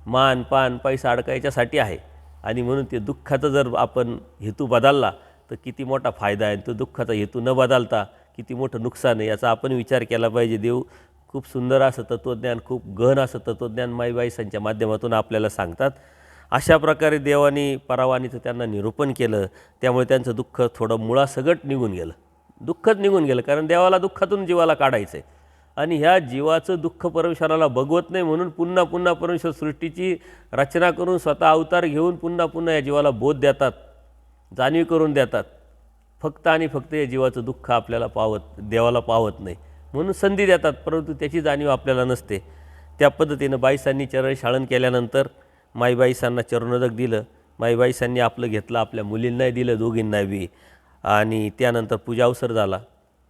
मान पान पैसा अडकायच्यासाठी आहे. आणि म्हणून ते दुःखाचा जर आपण हेतू बदलला तर किती मोठा फायदा आहे, तो दुःखाचा हेतू न बदलता किती मोठं नुकसान आहे याचा आपण विचार केला पाहिजे. देव खूप सुंदर असं तत्त्वज्ञान, खूप गहन असं तत्त्वज्ञान माईबाईसांच्या माध्यमातून आपल्याला सांगतात. अशा प्रकारे देवाने परावानीचं त्यांना निरूपण केलं. त्यामुळे त्यांचं दुःख थोडं मुळासकट निघून गेलं, दुःखच निघून गेलं. कारण देवाला दुःखातून जीवाला काढायचं आहे आणि ह्या जीवाचं दुःख परमेश्वराला बघवत नाही, म्हणून पुन्हा पुन्हा परमेश्वर सृष्टीची रचना करून स्वतः अवतार घेऊन पुन्हा पुन्हा या जीवाला बोध देतात, जाणीव करून देतात. फक्त आणि फक्त या जीवाचं दुःख आपल्याला देवाला पावत नाही म्हणून संधी देतात, परंतु त्याची जाणीव आपल्याला नसते. त्या पद्धतीनं बाईसांनी चरणशाळन केल्यानंतर माईबाईसांना चरणोदक दिलं. माईबाईसांनी आपलं घेतलं, आपल्या मुलींनाही दिलं, दोघींनाही बी. आणि त्यानंतर पूजावसर झाला,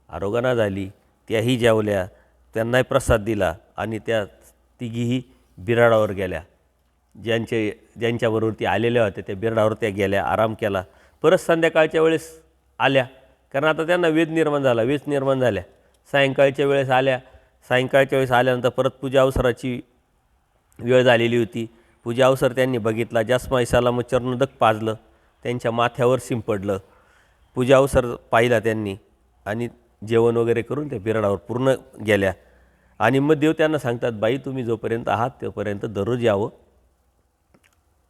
आरोगणा झाली, त्याही जेवल्या, त्यांनाही प्रसाद दिला आणि त्या तिघीही बिराडावर गेल्या. ज्यांच्याबरोबर ती आलेल्या होत्या त्या बिराडावर त्या गेल्या, आराम केला. परत संध्याकाळच्या वेळेस आल्या, कारण आता त्यांना वेद निर्माण झाल्या. सायंकाळच्या वेळेस आल्या. सायंकाळच्या वेळेस आल्यानंतर परत पूजा अवसराची वेळ झालेली होती. पूजा अवसर त्यांनी बघितला. जास्माईसाला मग चरणोदक पाजलं, त्यांच्या माथ्यावर शिंपडलं. पूजा अवसर पाहिला त्यांनी आणि जेवण वगैरे करून त्या बिराडावर पूर्ण गेल्या. आणि मग देव त्यांना सांगतात, बाई तुम्ही जोपर्यंत आहात तोपर्यंत दररोज यावं,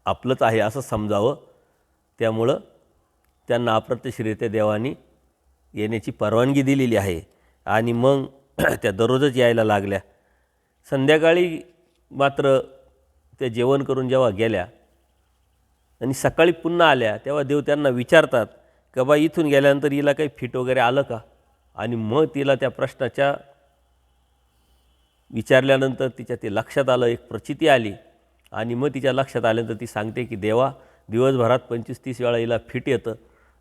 आपलंच आहे असं समजावं. त्यामुळं त्यांना अप्रत्यक्षरित्या देवानी येण्याची परवानगी दिलेली आहे. आणि मग त्या दररोजच यायला लागल्या. संध्याकाळी मात्र त्या जेवण करून जेव्हा गेल्या आणि सकाळी पुन्हा आल्या तेव्हा देव त्यांना विचारतात का बा इथून गेल्यानंतर हिला काही फिट वगैरे आलं का. आणि मग तिला त्या प्रश्नाच्या विचारल्यानंतर तिच्या ते लक्षात आलं, एक प्रचिती आली. आणि मग तिच्या लक्षात आल्यानंतर ती सांगते की देवा दिवसभरात 25-30 वेळा हिला फिट येतं,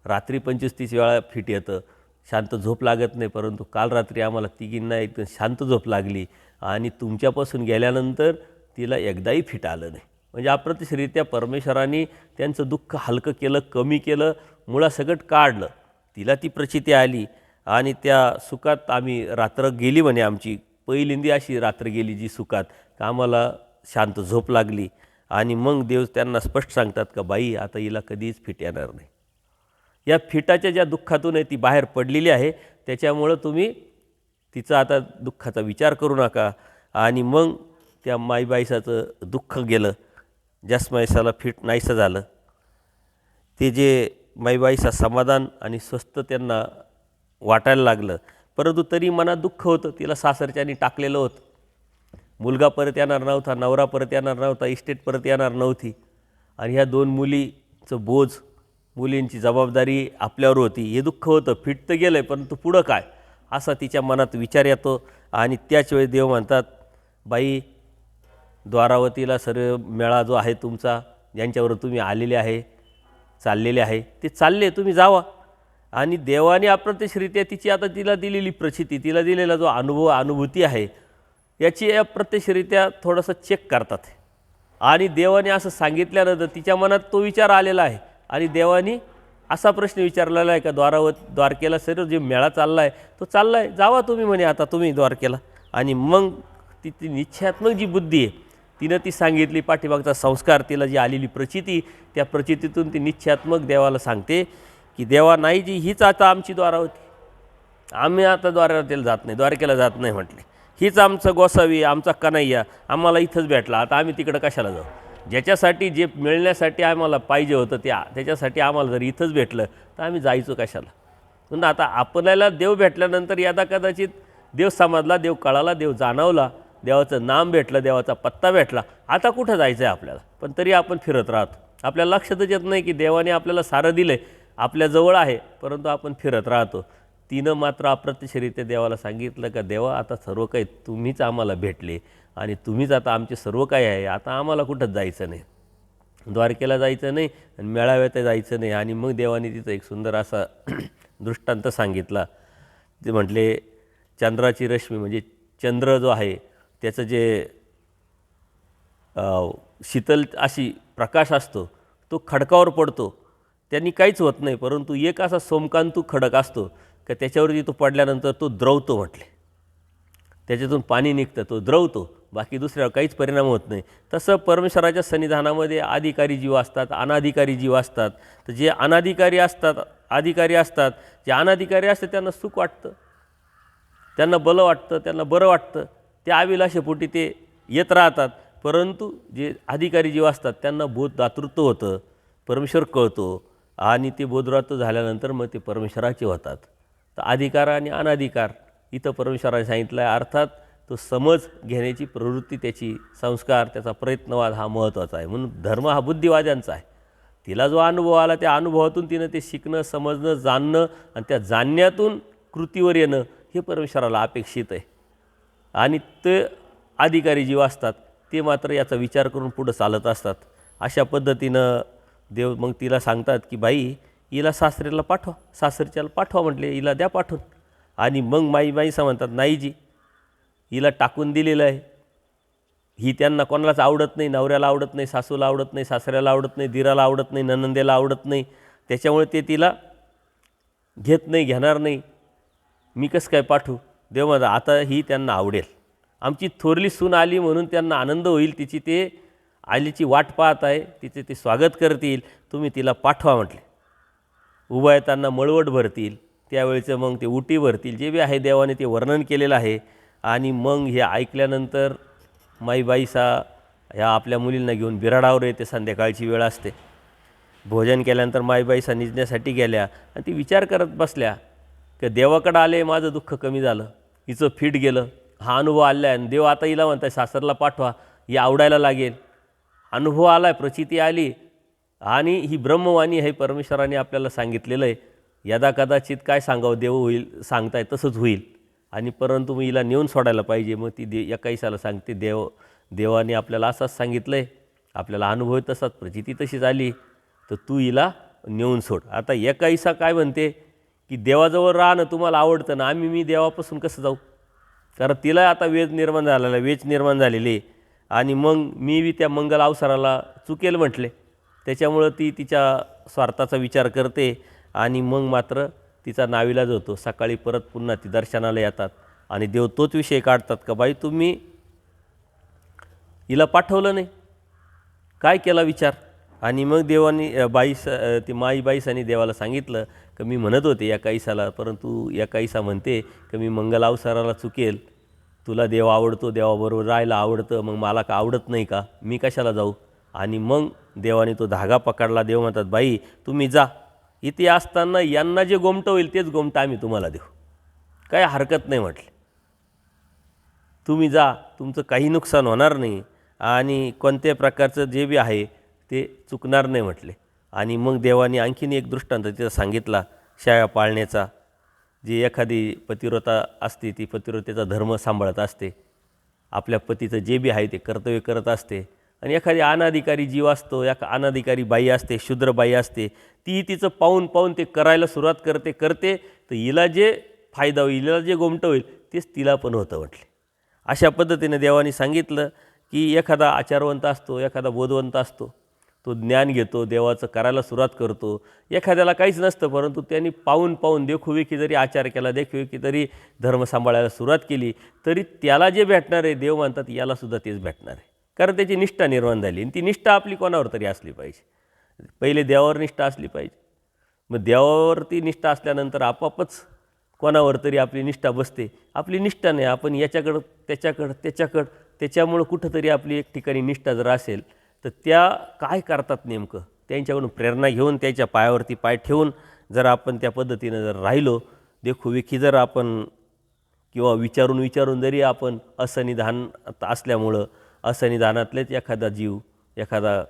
रात्री 25-30 वेळा फिट येतं, शांत झोप लागत नाही. परंतु काल रात्री आम्हाला तिघींना एकदम शांत झोप लागली आणि तुमच्यापासून गेल्यानंतर तिला एकदाही फिट आलं नाही. म्हणजे अप्रत्यक्षरित्या परमेश्वराने त्यांचं दुःख हलकं केलं, कमी केलं, मुळासकट काढलं. तिला ती प्रचिती आली आणि त्या सुखात आम्ही रात्र गेली म्हणे. आमची पहिल्यांदी अशी रात्र गेली जी सुखात, का आम्हाला शांत झोप लागली. आणि मग देव त्यांना स्पष्ट सांगतात का बाई आता हिला कधीच फिट येणार नाही. या फिटाच्या ज्या दुःखातून ती बाहेर पडलेली आहे, त्याच्यामुळं तुम्ही तिचा आता दुःखाचा विचार करू नका. आणि मग त्या माईबाईसाचं दुःख गेलं, जास्माईसाला फिट नाहीसं झालं. ते जे माईबाईसा समाधान आणि स्वस्थ त्यांना वाटायला लागलं. परंतु तरी मनात दुःख होतं, तिला सासरच्यानी टाकलेलं होतं. मुलगा परत येणार नव्हता, नवरा परत येणार नव्हता, इस्टेट परत येणार नव्हती. आणि ह्या 2 मुलीचं बोज, मुलींची जबाबदारी आपल्यावर होती. हे दुःख होतं. फिट तर गेलं आहे, परंतु पुढं काय असा तिच्या मनात विचार येतो. आणि त्याच वेळी देव म्हणतात, बाई द्वारावतीला सर्व मेळा जो आहे तुमचा, ज्यांच्यावर तुम्ही आलेले आहे, चाललेले आहे, ते चालले, तुम्ही जावा. आणि देवाने अप्रत्यक्षरित्या तिची आता तिला दिलेली प्रचिती, तिला दिलेला जो अनुभूती आहे, याची अप्रत्यक्षरित्या थोडंसं चेक करतात. आणि देवाने असं सांगितल्यानंतर तिच्या मनात तो विचार आलेला आहे. आणि देवाने असा प्रश्न विचारलेला आहे का द्वारकेला सर्व जे मेळा चालला आहे तो चालला आहे, जावा तुम्ही म्हणे आता तुम्ही द्वारकेला. आणि मग ती निश्चयात्मक जी बुद्धी आहे तिनं ती सांगितली, पाठीमागचा संस्कार, तिला जी आलेली प्रचिती, त्या प्रचितीतून ती निश्चयात्मक देवाला सांगते की देवा नाही जी हीच आता आमची द्वारावती, आम्ही आता द्वारकेला जात नाही म्हटले. हीच आमचं गोसावी, आमचा कन्हैया आम्हाला इथंच भेटला, आता आम्ही तिकडं कशाला जाऊ. ज्याच्यासाठी जे मिळण्यासाठी आम्हाला पाहिजे होतं त्याच्यासाठी आम्हाला जर इथंच भेटलं तर आम्ही जायचो कशाला. पण आता आपल्याला देव भेटल्यानंतर यदा कदाचित देव समजला, देव कळाला, देव जाणवला, देवाचं नाम भेटलं, देवाचा पत्ता भेटला, आता कुठं जायचं आहे आपल्याला. पण तरी आपण फिरत राहतो. आपल्याला लक्षातच येत नाही की देवाने आपल्याला सारं दिलं आहे, आपल्याजवळ आहे, परंतु आपण फिरत राहतो. तिनं मात्र अप्रत्यक्षरित्या देवाला सांगितलं का देवा आता सर्व काही तुम्हीच आम्हाला भेटले आणि तुम्हीच आता आमचे सर्व काही आहे, आता आम्हाला कुठंच जायचं नाही, द्वारकेला जायचं नाही आणि मेळाव्यात जायचं नाही. आणि मग देवाने तिथं एक सुंदर असा दृष्टांत सांगितला. ते म्हटले चंद्राची रश्मी, म्हणजे चंद्र जो आहे त्याचं जे शीतल अशी प्रकाश असतो तो खडकावर पडतो, त्यांनी काहीच होत नाही. परंतु एक असा सोमकांतू खडक असतो का त्याच्यावरती तो पडल्यानंतर तो द्रवतो म्हटले, त्याच्यातून पाणी निघतं, तो द्रवतो. बाकी दुसऱ्यावर काहीच परिणाम होत नाही. तसं परमेश्वराच्या सन्निधानामध्ये अधिकारी जीव असतात, अनाधिकारी जीव असतात. तर जे अनाधिकारी असतात, अधिकारी असतात, जे अनाधिकारी असतात त्यांना सुख वाटतं, त्यांना बलं वाटतं, त्यांना बरं वाटतं, त्या अभिलाषेपोटी ते येत राहतात. परंतु जे अधिकारी जीव असतात त्यांना बोधदातृत्व होतं, परमेश्वर कळतो आणि ते बोधदातृत्व झाल्यानंतर मग ते परमेश्वराचे होतात. तर अधिकार आणि अनाधिकार इथं परमेश्वराने सांगितलं आहे. अर्थात तो समज घेण्याची प्रवृत्ती, त्याची संस्कार, त्याचा प्रयत्नवाद हा महत्त्वाचा आहे. म्हणून धर्म हा बुद्धिवाद्यांचा आहे. तिला जो अनुभव आला त्या अनुभवातून तिनं ते शिकणं, समजणं, जाणणं आणि त्या जाणण्यातून कृतीवर येणं हे परमेश्वराला अपेक्षित आहे. आणि ते अधिकारी जीव असतात ते मात्र याचा विचार करून पुढं चालत असतात. अशा पद्धतीनं देव मग तिला सांगतात की बाई हिला सासऱ्याला पाठवा, सासरच्याला पाठवा म्हटले, हिला द्या पाठवून. आणि मग माईसा म्हणतात नाही जी, हिला टाकून दिलेलं आहे, ही त्यांना कोणालाच आवडत नाही, नवऱ्याला आवडत नाही, सासूला आवडत नाही, सासऱ्याला आवडत नाही, दिराला आवडत नाही, ननंदेला आवडत नाही, त्याच्यामुळे ते तिला घेत नाही, घेणार नाही, मी कसं काय पाठवू. देव म्हणतात आता ही त्यांना आवडेल, आमची थोरली सून आली म्हणून त्यांना आनंद होईल, तिची ते आलीची वाट पाहत आहे, तिचे ते स्वागत करतील, तुम्ही तिला पाठवा म्हटले. उभा येताना मळवट भरतील, त्यावेळेचं मग ते उटी भरतील, जे बी आहे देवाने ते वर्णन केलेलं आहे. आणि मग हे ऐकल्यानंतर माईबाईसा ह्या आपल्या मुलींना घेऊन बिराडावर येते, संध्याकाळची वेळ असते. भोजन केल्यानंतर माईबाईसा निजण्यासाठी गेल्या आणि ती विचार करत बसल्या की देवाकडं आले, माझं दुःख कमी झालं, हिचं फिट गेलं, हा अनुभव आला आहे आणि देव आता हिला म्हणताय सासरला पाठवा, ही आवडायला लागेल. अनुभव आला आहे, प्रचिती आली आणि ही ब्रह्मवाणी आहे, परमेश्वराने आपल्याला सांगितलेलं आहे. यदा कदाचित काय सांगावं, देव होईल सांगताय तसंच होईल. आणि परंतु मग हिला नेऊन सोडायला पाहिजे. मग ती एकाईसाला सांगते देवाने आपल्याला असंच सांगितलं आहे, आपल्याला अनुभव तसाच, प्रचिती तशीच आली, तर तू हिला नेऊन सोड. आता एकाईसा काय म्हणते की देवाजवळ राहणं तुम्हाला आवडतं ना, मी देवापासून कसं जाऊ, कारण तिला आता वेज निर्माण झालेला, वेच निर्माण झालेली. आणि मग मी बी त्या मंगल अवसराला चुकेल म्हटले, त्याच्यामुळं ती तिच्या स्वार्थाचा विचार करते. आणि मग मात्र तिचा नाविलाज होतो. सकाळी परत पुन्हा ती दर्शनाला येतात आणि देव तोच विषय काढतात का बाई तुम्ही हिला पाठवलं नाही, काय केला विचार. आणि मग देवानी ती माईबाईसानी देवाला सांगितलं की मी म्हणत होते या काईसाला, परंतु या काईसा म्हणते की मी मंगल अवसराला चुकेल, तुला देव आवडतो, देवाबरोबर राहायला आवडतं, मग मला का आवडत नाही का, मी कशाला जाऊ. आणि मग देवाने तो धागा पकडला. देव म्हणतात बाई तुम्ही जा, इथे असताना यांना जे गोमटं होईल तेच गोमटं आम्ही तुम्हाला देऊ, काय हरकत नाही म्हटले, तुम्ही जा, तुमचं काही नुकसान होणार नाही आणि कोणत्याही प्रकारचं जे बी आहे ते चुकणार नाही म्हटले. आणि मग देवाने आणखीन एक दृष्टांत तिथं सांगितला शाया पाळण्याचा. जी एखादी पतिव्रता असते ती पतिव्रतेचा धर्म सांभाळत असते, आपल्या पतीचं जे बी आहे ते कर्तव्य करत असते. आणि एखादी अनाधिकारी जीव असतो, अनाधिकारी बाई असते, शूद्र बाई असते, ती तिचं पाहून पाहून ते करायला सुरुवात करते तर हिला जे फायदा होईल, हिला जे गोमटं होईल तेच तिला पण होतं म्हटले. अशा पद्धतीने देवाने सांगितलं की एखादा आचारवंत असतो, एखादा बोधवंत असतो, तो ज्ञान घेतो, देवाचं करायला सुरुवात करतो. एखाद्याला काहीच नसतं, परंतु त्यांनी पाहून पाहून देखुवेकी जरी आचार केला, देखुवेकी तरी धर्म सांभाळायला सुरुवात केली, तरी त्याला जे भेटणार आहे देव म्हणतात यालासुद्धा तेच भेटणार आहे, कारण त्याची निष्ठा निर्माण झाली. आणि ती निष्ठा आपली कोणावर तरी असली पाहिजे. पहिले देवावर निष्ठा असली पाहिजे, मग देवावरती निष्ठा असल्यानंतर आपापच कोणावर तरी आपली निष्ठा बसते. आपली निष्ठा नाही, आपण याच्याकडं त्याच्याकडं त्याच्यामुळं कुठंतरी आपली एक ठिकाणी निष्ठा जर असेल तर त्या काय करतात नेमकं त्यांच्याकडून प्रेरणा घेऊन त्याच्या पायावरती पाय ठेवून जर आपण त्या पद्धतीनं जर राहिलो, देखोविखी जर आपण किंवा विचारून जरी आपण असन्निधान असल्यामुळं असन्निधानातलेच एखादा जीव, एखादा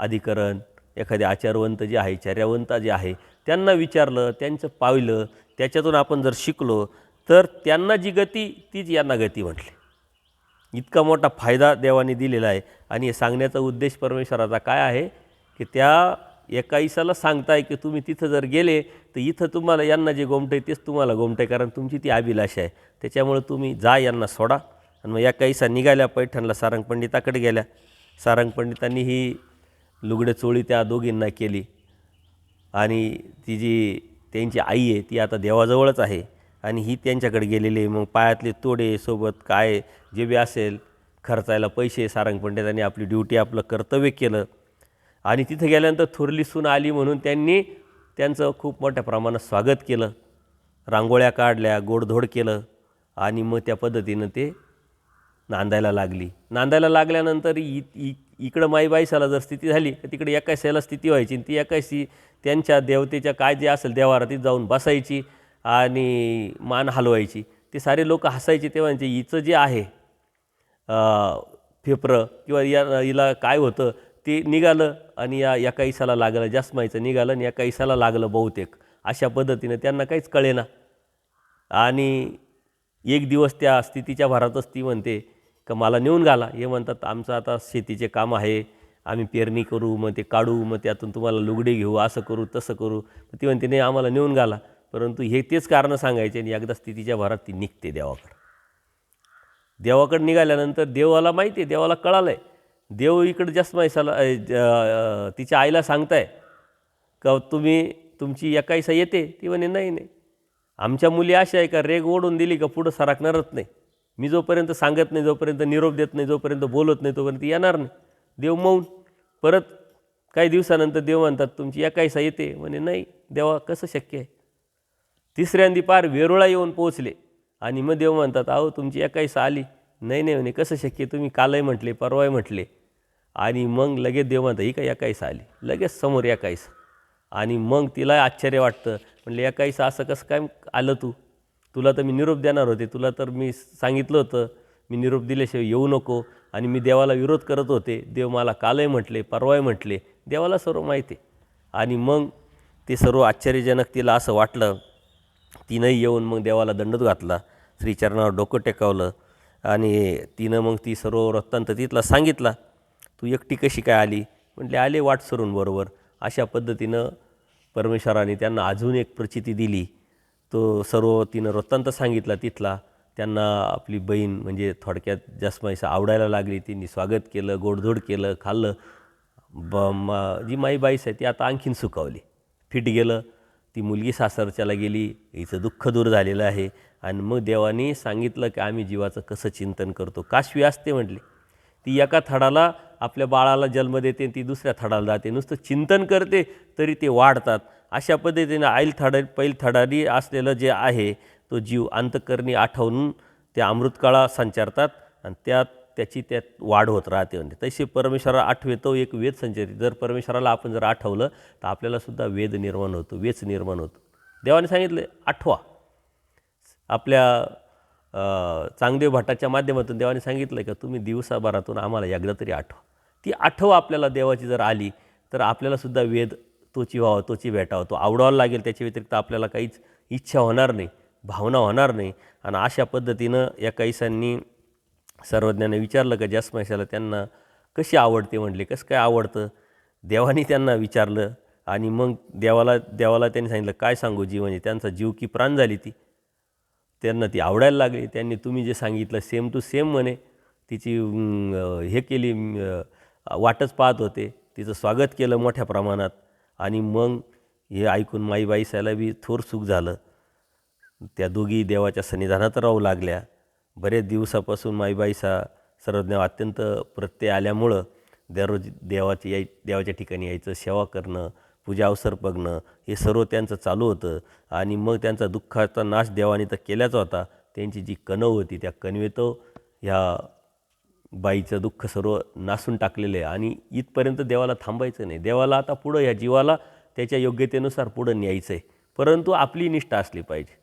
अधिकरण, एखादे आचारवंत जे आहे, चर्यावंत जे आहे, त्यांना विचारलं, त्यांचं पाहिलं, त्याच्यातून आपण जर शिकलो तर त्यांना जी गती तीच यांना गती म्हटली. इतका मोठा फायदा देवाने दिलेला आहे. आणि हे सांगण्याचा उद्देश परमेश्वराचा काय आहे की त्या एकाईसाला सांगताय की तुम्ही तिथं जर गेले तर इथं तुम्हाला यांना जे गोमटं आहे तेच तुम्हाला गोमटं आहे, कारण तुमची ती अभिलाषा आहे. त्याच्यामुळे तुम्ही जा, यांना सोडा. आणि मग एकाईसा निघाल्या पैठणला, सारंग पंडिताकडे गेल्या. सारंग पंडितांनी ही लुगडे चोळी त्या दोघींना केली. आणि ती जी त्यांची आई आहे ती आता देवाजवळच आहे आणि ही त्यांच्याकडे गेलेली आहे. मग पायातले तोडे सोबत काय जे बी असेल खर्चायला पैसे, सारंग पंडितांनी आपली ड्युटी, आपलं कर्तव्य केलं. आणि तिथे गेल्यानंतर थोरली सून आली म्हणून त्यांनी त्यांचं खूप मोठ्या प्रमाणात स्वागत केलं, रांगोळ्या काढल्या, गोडधोड केलं. आणि मग त्या पद्धतीनं ते नांदायला लागली. नांदायला लागल्यानंतर इकडं माईबाईसाला जर स्थिती झाली तर तिकडे एकायसाला स्थिती व्हायची. ती एकायसी त्यांच्या देवतेच्या काय जे असेल देवारातीत जाऊन बसायची आणि मान हलवायची. ते सारे लोक हसायचे. तेव्हा हिचं जे आहे फेफरं किंवा हिला काय होतं ते निघालं आणि या एका इसाला लागलं, जसमाईचं निघालं आणि एका इसाला लागलं बहुतेक. अशा पद्धतीनं त्यांना काहीच कळेना. आणि एक दिवस त्या स्थितीच्या भरातच ती म्हणते का मला नेऊन घाला. हे म्हणतात आमचं आता शेतीचे काम आहे, आम्ही पेरणी करू, मग ते काढू, मग त्यातून तुम्हाला लुगडे घेऊ, असं करू तसं करू. ती म्हणते नाही आम्हाला नेऊन घाला. परंतु हे तेच कारणं सांगायचे आणि एकदा स्थितीच्या भरात ती निघते देवाकडं. देवाकडं निघाल्यानंतर देवाला माहिती आहे, देवाला कळालं आहे. देव इकडं जसमाईसाला तिच्या आईला सांगताय का तुमची एकाईसा येते. ती म्हणे नाही नाही, आमच्या मुली अशा आहे का रेग ओढून दिली का पुढं सरकणारच नाही. मी जोपर्यंत सांगत नाही, जोपर्यंत निरोप देत नाही, जोपर्यंत बोलत नाही तोपर्यंत येणार नाही. देव मौन. परत काही दिवसानंतर देव म्हणतात तुमची एकाईसा येते. म्हणे नाही देवा कसं शक्य आहे. तिसऱ्यांदी पार वेरुळा येऊन पोहोचले आणि मग देव म्हणतात अहो तुमची एकाईसा आली. नाही नाही म्हणे कसं शक्य, तुम्ही कालही म्हटले परवाही म्हटले. आणि मग लगेच देव म्हणतात ही काय एकाईसा आली, लगेच समोर एकाईसा. आणि मग तिला आश्चर्य वाटतं. म्हणले एकाईसा असं कसं काय आलं तुला तर मी निरोप देणार होते, तुला तर मी सांगितलं होतं मी निरोप दिल्याशिवाय येऊ नको. आणि मी देवाला विरोध करत होते, देव मला कालही म्हटले परवाही म्हटले. देवाला सर्व माहिती आहे. आणि मग ते सर्व आश्चर्यजनक तिला असं वाटलं. तिनंही येऊन मग देवाला दंडवत घातला, श्रीचरणावर डोकं टेकावलं. आणि तिनं मग ती सर्व वृत्तांत तिथला सांगितला. तू एकटी कशी काय आली. म्हटले आले वाट सरून बरोबर. अशा पद्धतीनं परमेश्वराने त्यांना अजून एक प्रचिती दिली. तो सर्व तिनं वृत्तांत सांगितला तिथला. त्यांना आपली बहीण म्हणजे थोडक्यात जसमाईसा आवडायला लागली. तिने स्वागत केलं, गोडधोड केलं, खाल्लं. जी माईबाईस आहे ती आता आणखीन सुखावली, फिट गेलं. ती मुलगी सासरच्याला गेली, हिचं दुःख दूर झालेलं आहे. आणि मग देवाने सांगितलं की आम्ही जीवाचं कसं चिंतन करतो. काशवी असते म्हटली, ती एका थडाला आपल्या बाळाला जन्म देते, ती दुसऱ्या थडाला जाते. नुसतं चिंतन करते तरी ते वाढतात. अशा पद्धतीनं पैल थडारी असलेलं जे आहे तो जीव अंतःकरणी आठवून त्या अमृतकाळा संचारतात आणि त्यात वाढ होत राहते. म्हणजे तशी परमेश्वराला आठवतो एक वेद संचारित. जर परमेश्वराला आपण जर आठवलं तर आपल्यालासुद्धा वेद निर्माण होतो, वेच निर्माण होतो. देवाने सांगितलं आठवा. आपल्या चांगदेव भट्टाच्या माध्यमातून देवाने सांगितलं का तुम्ही दिवसाभरातून आम्हाला एकदा तरी आठवा. ती आठवा आपल्याला देवाची जर आली तर आपल्यालासुद्धा वेद तोची व्हावं, तोची भेटावं, तो आवडायला लागेल. त्याच्या व्यतिरिक्त आपल्याला काहीच इच्छा होणार नाही, भावना होणार नाही. आणि अशा पद्धतीनं या कैसांनी सर्वज्ञाने विचारलं का जसमाईसाला त्यांना कशी आवडते. म्हटले कसं काय आवडतं. देवाने त्यांना विचारलं आणि मग देवाला त्यांनी सांगितलं काय सांगू जीव, म्हणजे त्यांचा जीव की प्राण झाली ती. त्यांना ती आवडायला लागली. त्यांनी तुम्ही जे सांगितलं सेम टू सेम म्हणे तिची हे केली, वाटच पाहत होते. तिचं स्वागत केलं मोठ्या प्रमाणात. आणि मग हे ऐकून माईबाईसाला बी थोर सुख झालं. त्या दोघी देवाच्या सन्निधानात राहू लागल्या. बरेच दिवसापासून माईबाईसा सर्वज्ञ अत्यंत प्रत्यय आल्यामुळं दररोज देवाच्या ठिकाणी यायचं, सेवा करणं, पूजा अवसर बघणं हे सर्व त्यांचं चालू होतं. आणि मग त्यांचा दुःखाचा नाश देवाने तर केलाच होता. त्यांची जी कणव होती त्या कणवेतो ह्या बाईचं दुःख सर्व नासून टाकलेलं आहे. आणि इथपर्यंत देवाला थांबायचं नाही. देवाला आता पुढं ह्या जीवाला त्याच्या योग्यतेनुसार पुढं न्यायचं आहे. परंतु आपली निष्ठा असली पाहिजे.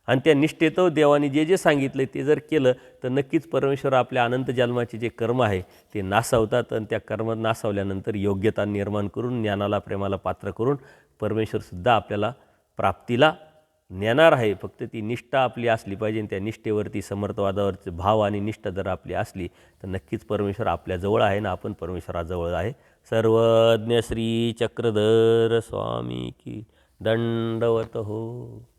आणि त्या निष्ठेतो देवाने जे सांगितलं ते जर केलं तर नक्कीच परमेश्वर आपल्या अनंत जन्माचे जे कर्म आहे ते नासावतात. आणि त्या कर्म नासावल्यानंतर योग्यता निर्माण करून ज्ञानाला प्रेमाला पात्र करून परमेश्वरसुद्धा आपल्याला प्राप्तीला नेणार आहे. फक्त ती निष्ठा आपली असली पाहिजे. आणि त्या निष्ठेवरती समर्थवादावरचे भाव आणि निष्ठा जर आपली असली तर नक्कीच परमेश्वर आपल्याजवळ आहे ना आपण परमेश्वराजवळ आहे. सर्वज्ञ श्री चक्रधर स्वामी की दंडवत हो.